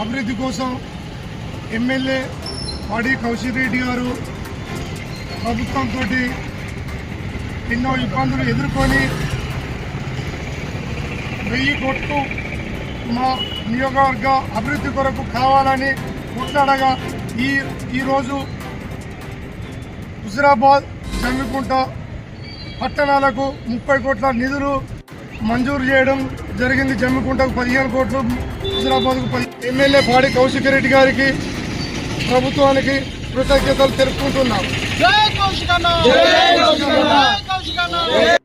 అభివృద్ధి కోసం ఎమ్మెల్యే పాడి కౌశిక్ రెడ్డి గారు ప్రభుత్వంతో ఎన్నో ఇబ్బందులు ఎదుర్కొని 1000 కోట్లు మా నియోజకవర్గ అభివృద్ధి కొరకు కావాలని కొట్లాడగా ఈరోజు హుజురాబాద్ జమ్మికుంట పట్టణాలకు 30 కోట్ల నిధులు మంజూరు చేయడం జరిగింది. జమ్మికుంటకు 15 కోట్లు, హుజురాబాద్కు 10. ఎమ్మెల్యే పాడి కౌశిక్ రెడ్డి గారికి ప్రభుత్వానికి కృతజ్ఞతలు తెలుపుకుంటున్నాం.